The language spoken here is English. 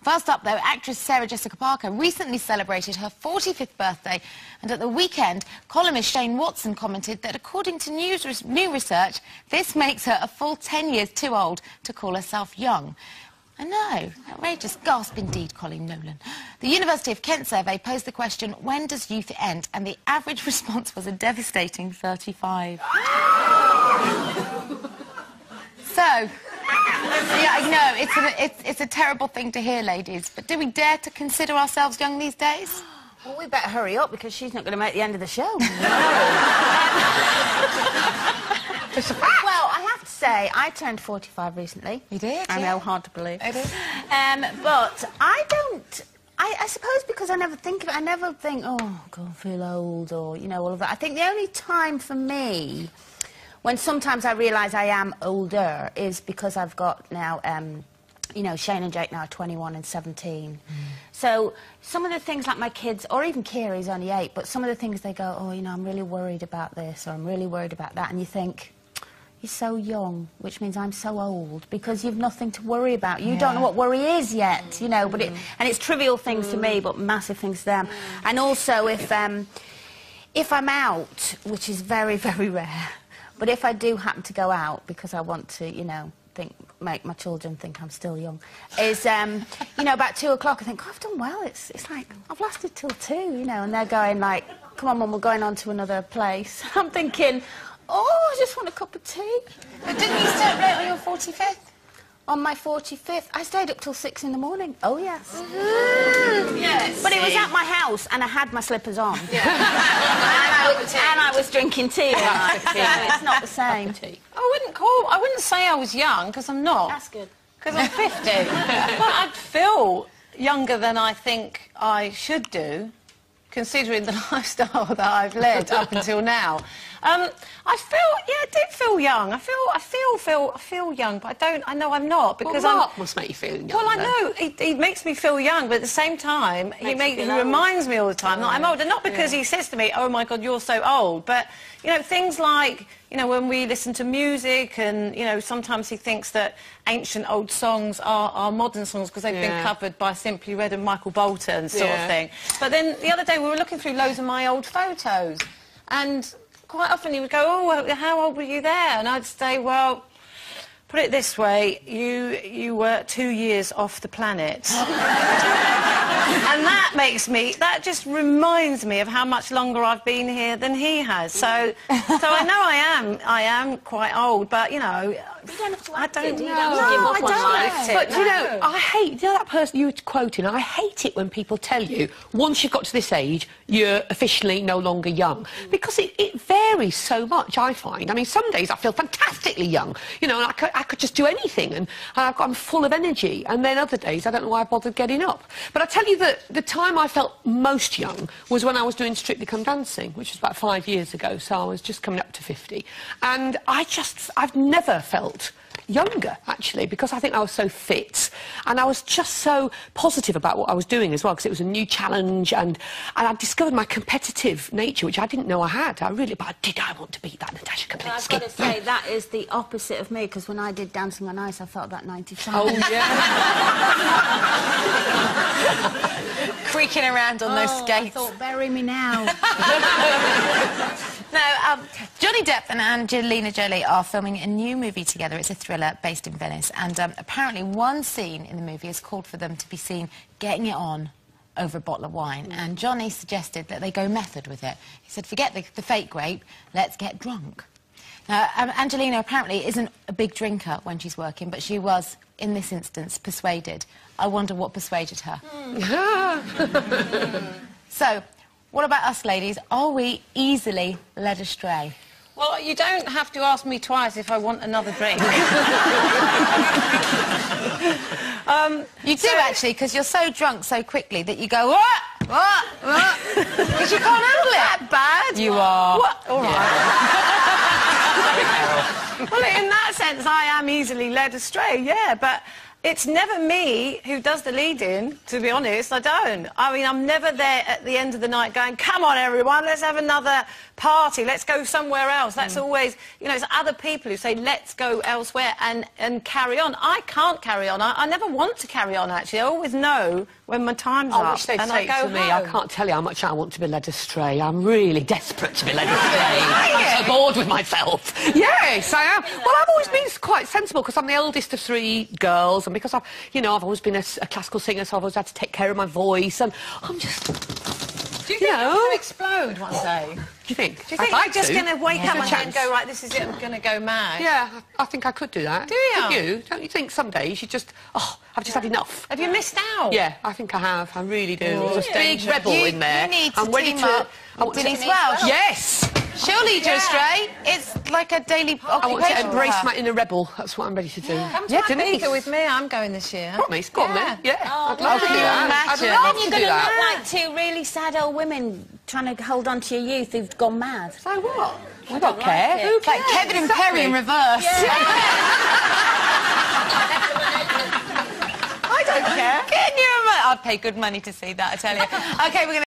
First up, though, actress Sarah Jessica Parker recently celebrated her 45th birthday, and at the weekend, columnist Shane Watson commented that according to new research, this makes her a full 10 years too old to call herself young. I know, outrageous gasp indeed, Colin Nolan. The University of Kent survey posed the question, when does youth end? And the average response was a devastating 35. So, yeah, I know, it's a terrible thing to hear, ladies, but do we dare to consider ourselves young these days? Well, we better hurry up, because she's not going to make the end of the show. Well, I have to say, I turned 45 recently. You did? I know, hard to believe. I did. But I don't... I suppose because I never think of it, I never think, oh, God, I feel old, or, you know, all of that. I think the only time for me when sometimes I realise I am older is because I've got now, you know, Shane and Jake now are 21 and 17. So some of the things like my kids, or even Kira's only 8, but some of the things they go, oh, you know, I'm really worried about this, or I'm really worried about that, and you think, you're so young, which means I'm so old, because you've nothing to worry about. You don't know what worry is yet, you know, but and it's trivial things to me, but massive things to them. And also, if I'm out, which is very, very rare, but if I do happen to go out because I want to, you know, make my children think I'm still young, is, you know, about 2 o'clock, I think, oh, I've done well. It's like, I've lasted till 2, you know, and they're going like, come on, Mum, we're going on to another place. I'm thinking, oh, I just want a cup of tea. But didn't you stay up late on your 45th? On my 45th, I stayed up till 6 in the morning. Oh, yes. Yes. But it was at my house, and I had my slippers on. Yeah. and I was drinking tea. It's not the same. I wouldn't say I was young, because I'm not. That's good. Because I'm 50. But I'd feel younger than I think I should do, considering the lifestyle that I've led up until now. I did feel young. I feel young, but I know I'm not, because Mark must make you feel young. Well, I know he makes me feel young, but at the same time, he reminds me all the time that I'm old, and not because he says to me, "Oh my God, you're so old," but you know, things like, you know, when we listen to music, and you know, sometimes he thinks that ancient old songs are modern songs because they've been covered by Simply Red and Michael Bolton, sort of thing. But then the other day we were looking through loads of my old photos, and quite often he would go, "Oh, well, how old were you there?" And I'd say, "Well, put it this way, you were 2 years off the planet." And that just reminds me of how much longer I've been here than he has. So I know I am quite old, but you know, You don't have to I don't know. I don't. But, you know, I hate... You know that person you were quoting? I hate it when people tell you, once you've got to this age, you're officially no longer young. Because it varies so much, I find. I mean, some days I feel fantastically young, you know, and I could just do anything, and I'm full of energy. And then other days, I don't know why I bothered getting up. But I tell you that the time I felt most young was when I was doing Strictly Come Dancing, which was about 5 years ago, so I was just coming up to 50. And I've never felt younger, actually, because I think I was so fit, and I was just so positive about what I was doing as well, because it was a new challenge, and I discovered my competitive nature, which I didn't know I had. I want to beat that Natasha Kaplinsky. I've got to say, that is the opposite of me, because when I did Dancing on Ice, I felt about 95. Oh, yeah. Creaking around on those skates. I thought, bury me now. Now, Johnny Depp and Angelina Jolie are filming a new movie together. It's a thriller based in Venice, and apparently one scene in the movie has called for them to be seen getting it on over a bottle of wine, and Johnny suggested that they go method with it. He said, forget the fake grape, let's get drunk. Now, Angelina apparently isn't a big drinker when she's working, but she was, in this instance, persuaded. I wonder what persuaded her. So, what about us, ladies? Are we easily led astray? Well, you don't have to ask me twice if I want another drink. You do, actually, because you're so drunk so quickly that you go, what? Because you can't handle it. That bad? You are. What? All right. Well, in that sense, I am easily led astray, yeah, but it's never me who does the leading, to be honest. I don't. I mean, I'm never there at the end of the night going, come on, everyone, let's have another party, let's go somewhere else. That's always, you know, it's other people who say, let's go elsewhere and carry on. I can't carry on. I never want to carry on, actually. I always know when my time's up. I wish they'd say it to me. I can't tell you how much I want to be led astray. I'm really desperate to be led astray. I'm so bored with myself. Yes, I am. Well, I've always been quite sensible because I'm the eldest of 3 girls, and because I've, you know, I've always been a classical singer, so I've always had to take care of my voice, and I'm just... Do you think you're going to explode one day? Do you think? Do you think you're just going to wake up and then go, right, this is it, I'm going to go mad? Yeah, I think I could do that. Do you? Don't you? Don't you think some days you just... Oh, I've just had enough. Have you missed out? Yeah, I think I have. I really do. Oh, There's a big rebel in there. You need to I'm ready team to... up with Denise Welch. Yes! She'll lead you astray. It's like a daily occupation. I want to embrace my inner rebel. That's what I'm ready to do. Come to Ibiza with me. I'm going this year. Promise? Go on then. Yeah. Oh, I'd love to do that. I'd love to You're do going to that. look like 2 really sad old women trying to hold on to your youth who've gone mad. So what? I don't care. like it. Who cares? Like Kevin and Perry in reverse. I don't care. Can you imagine? I'd pay good money to see that, I tell you. OK, we're going to...